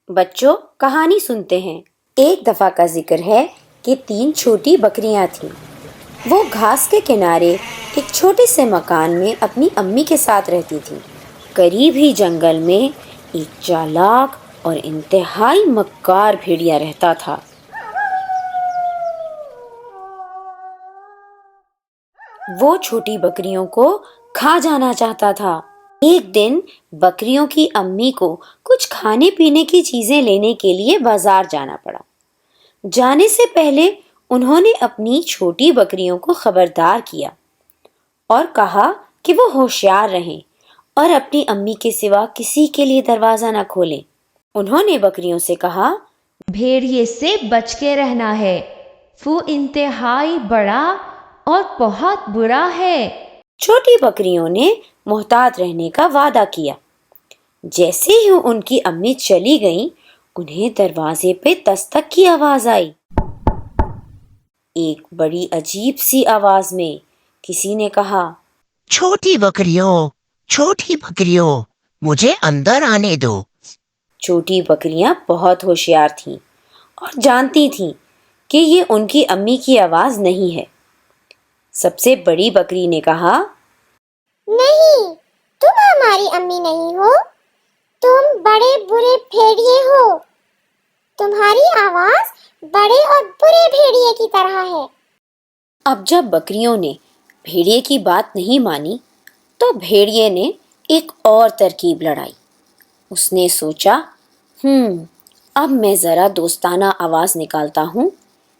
بچوں کہانی سنتے ہیں۔ ایک دفعہ کا ذکر ہے کہ 3 چھوٹی بکریاں تھیں۔ وہ گھاس کے کنارے ایک چھوٹے سے مکان میں اپنی امی کے ساتھ رہتی تھیں۔ قریب ہی جنگل میں ایک چالاک اور انتہائی مکار بھیڑیا رہتا تھا۔ وہ چھوٹی بکریوں کو کھا جانا چاہتا تھا۔ ایک دن بکریوں کی امی کو کچھ کھانے پینے کی چیزیں لینے کے لیے بازار جانا پڑا۔ جانے سے پہلے انہوں نے اپنی چھوٹی بکریوں کو خبردار کیا اور کہا کہ وہ ہوشیار رہیں اور اپنی امی کے سوا کسی کے لیے دروازہ نہ کھولیں۔ انہوں نے بکریوں سے کہا، بھیڑیے سے بچ کے رہنا ہے، وہ انتہائی بڑا اور بہت برا ہے۔ چھوٹی بکریوں نے محتاط رہنے کا وعدہ کیا۔ جیسے ہی ان کی امی چلی گئیں، انہیں دروازے پہ دستک کی آواز آئی۔ ایک بڑی عجیب سی آواز میں کسی نے کہا، چھوٹی بکریوں مجھے اندر آنے دو۔ چھوٹی بکریاں بہت ہوشیار تھیں اور جانتی تھیں کہ یہ ان کی امی کی آواز نہیں ہے۔ سب سے بڑی بکری نے کہا، نہیں، تم ہماری امی نہیں ہو، تم بڑے برے بھیڑیے ہو، تمہاری آواز بڑے اور برے بھیڑیے کی طرح ہے۔ اب جب بکریوں نے بھیڑیے کی بات نہیں مانی تو بھیڑیے نے ایک اور ترکیب لڑائی۔ اس نے سوچا، اب میں ذرا دوستانہ آواز نکالتا ہوں،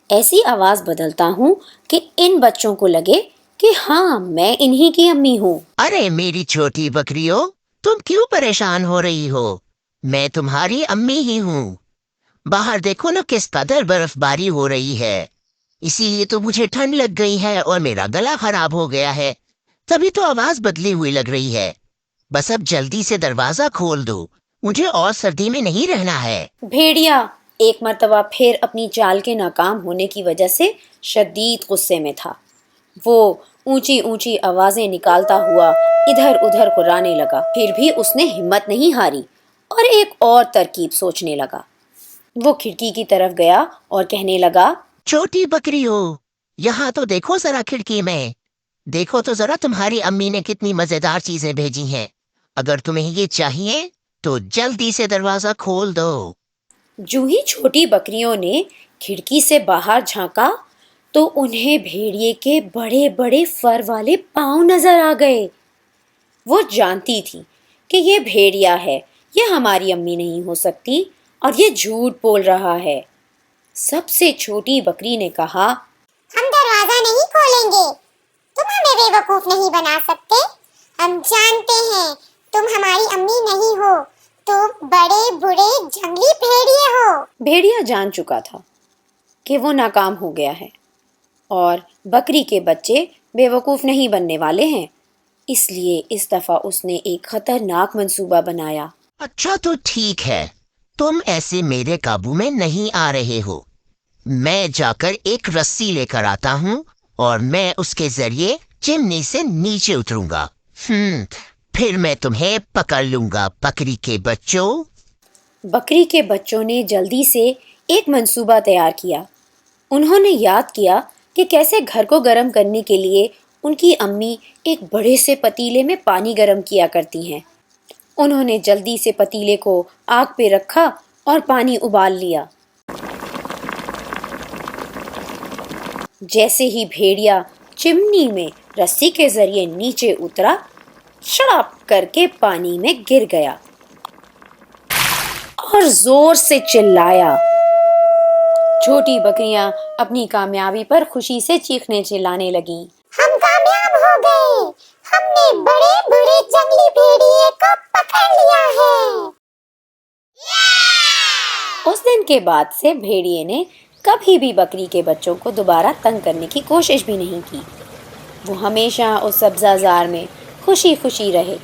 ایسی آواز بدلتا ہوں کہ ان بچوں کو لگے کہ ہاں میں انہی کی امی ہوں۔ ارے میری چھوٹی بکریوں، تم کیوں پریشان ہو رہی ہو؟ میں تمہاری امی ہی ہوں۔ باہر دیکھو نا کس قدر برف باری ہو رہی ہے، اسی لیے تو مجھے ٹھنڈ لگ گئی ہے اور میرا گلا خراب ہو گیا ہے، تبھی تو آواز بدلی ہوئی لگ رہی ہے۔ بس اب جلدی سے دروازہ کھول دو، مجھے اور سردی میں نہیں رہنا ہے۔ بھیڑیا ایک مرتبہ پھر اپنی چال کے ناکام ہونے کی وجہ سے شدید غصے میں تھا۔ وہ اونچی اونچی آوازیں نکالتا ہوا ادھر ادھر کرانے لگا۔ پھر بھی اس نے ہمت نہیں ہاری اور ایک اور ترکیب سوچنے لگا۔ وہ کھڑکی کی طرف گیا اور کہنے لگا، چھوٹی بکریوں، یہاں تو دیکھو ذرا کھڑکی میں، دیکھو تو ذرا تمہاری امی نے کتنی مزیدار چیزیں بھیجی ہیں، اگر تمہیں یہ چاہیے تو جلدی سے دروازہ کھول دو۔ جو ہی چھوٹی بکریوں نے کھڑکی سے باہر جھانکا تو انہیں بھیڑیے کے بڑے بڑے فر والے پاؤں نظر آ گئے۔ وہ جانتی تھی کہ یہ بھیڑیا ہے، یہ ہماری امی نہیں ہو سکتی اور یہ جھوٹ بول رہا ہے۔ سب سے چھوٹی بکری نے کہا، ہم دروازہ نہیں کھولیں گے، تم ہمیں بے وقوف نہیں بنا سکتے، ہم جانتے ہیں تم ہماری امی نہیں ہو، تم بڑے برے جنگلی بھیڑیے ہو۔ بھیڑیا جان چکا تھا کہ وہ ناکام ہو گیا ہے اور بکری کے بچے بے وقوف نہیں بننے والے ہیں، اس لیے اس دفعہ اس نے ایک خطرناک منصوبہ بنایا۔ اچھا تو ٹھیک ہے، تم ایسے میرے قابو میں نہیں آ رہے ہو۔ میں جا کر ایک رسی لے کر آتا ہوں اور میں اس کے ذریعے چمنی سے نیچے اتروں گا، پھر میں تمہیں پکڑ لوں گا بکری کے بچوں۔ بکری کے بچوں نے جلدی سے ایک منصوبہ تیار کیا۔ انہوں نے یاد کیا کہ کیسے گھر کو گرم کرنے کے لیے ان کی امی ایک بڑے سے پتیلے میں پانی گرم کیا کرتی ہیں۔ انہوں نے جلدی سے پتیلے کو آگ پہ رکھا اور پانی ابال لیا۔ جیسے ہی بھیڑیا چمنی میں رسی کے ذریعے نیچے اترا، شڑاپ کر کے پانی میں گر گیا اور زور سے چلایا۔ چھوٹی بکریاں اپنی کامیابی پر خوشی سے چیخنے چلانے لگیں۔ ہم کامیاب ہو گئے، ہم نے بڑے برے جنگلی بھیڑیے کو پکڑ لیا ہے۔ اس دن کے بعد سے بھیڑیے نے کبھی بھی بکری کے بچوں کو دوبارہ تنگ کرنے کی کوشش بھی نہیں کی۔ وہ ہمیشہ اس سبزہ زار میں خوشی خوشی رہے۔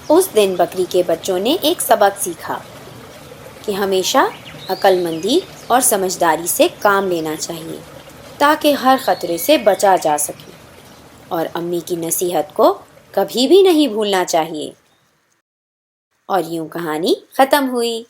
اس دن بکری کے بچوں نے ایک سبق سیکھا کہ ہمیشہ عقل مندی اور سمجھداری سے کام لینا چاہیے تاکہ ہر خطرے سے بچا جا سکے، اور امی کی نصیحت کو کبھی بھی نہیں بھولنا چاہیے۔ اور یوں کہانی ختم ہوئی۔